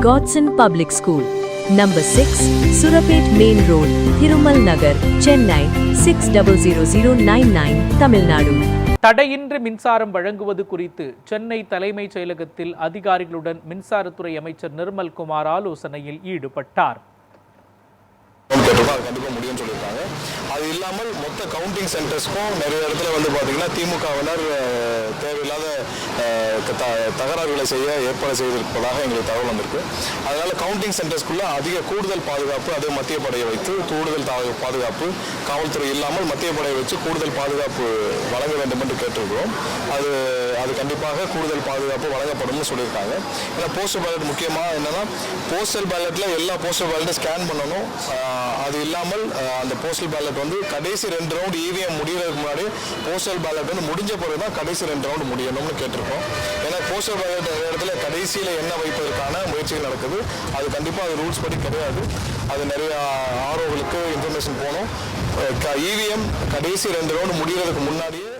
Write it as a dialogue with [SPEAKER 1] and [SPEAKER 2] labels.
[SPEAKER 1] Godson Public School, Number 6, Surapet Main Road, Thirumal Nagar, Chennai 600099, Tamil Nadu.
[SPEAKER 2] தடையின்றி மின்சாரம் வழங்குவது குறித்து சென்னை தலைமைச் செயலகத்தில் அதிகாரிகளுடன் மின்சாரத்துறை அமைச்சர் நிர்மல் குமார் ஆலோசனையில் ஈடுபட்டார்.
[SPEAKER 3] கண்டிப்பாக முடியும்னு சொல்லியிருக்காங்க. அது இல்லாமல் மொத்த கவுண்டிங் சென்டர்ஸ்க்கும் நிறைய இடத்துல பார்த்தீங்கன்னா திமுகவினர் தேவையில்லாத தகராறுகளை செய்ய ஏற்பாடு செய்திருப்பதாக எங்களுக்கு தகவல் வந்திருக்கு. அதனால கவுண்டிங் சென்டர்ஸ்குள்ள அதிக கூடுதல் பாதுகாப்பு, அது மத்திய படையை வைத்து கூடுதல் பாதுகாப்பு, காவல்துறை இல்லாமல் மத்திய படையை வச்சு கூடுதல் பாதுகாப்பு வழங்க வேண்டும் என்று கேட்டிருக்கிறோம். அது கண்டிப்பாக கூடுதல் பாதுகாப்பு வழங்கப்படும் சொல்லியிருக்காங்க. ஏன்னா போஸ்டல் பேலட் முக்கியமாக என்னன்னா, போஸ்டல் பேலட்டில் எல்லா போஸ்டல் பேலட்டும் ஸ்கேன் பண்ணணும். அது இல்லாமல் அந்த போஸ்டல் பேலட் கடைசி 2 ரவுண்ட் இவிஎம் முடிகிறதுக்கு முன்னாடி போஸ்டல் பேலட் முடிஞ்ச பிறகு தான் கடைசி 2 ரவுண்ட் முடியணும்னு கேட்டிருக்கோம். ஏன்னா போஸ்டல் பேலட் இடத்துல கடைசியில் என்ன வைப்பதற்கான முயற்சிகள் நடக்குது. அது கண்டிப்பாக அது ரூல்ஸ் படி கிடையாது. அது நிறைய ஆர்ஓகளுக்கு இன்ஃபர்மேஷன் போகணும். இவிஎம் கடைசி 2 ரவுண்ட் முடிகிறதுக்கு முன்னாடியே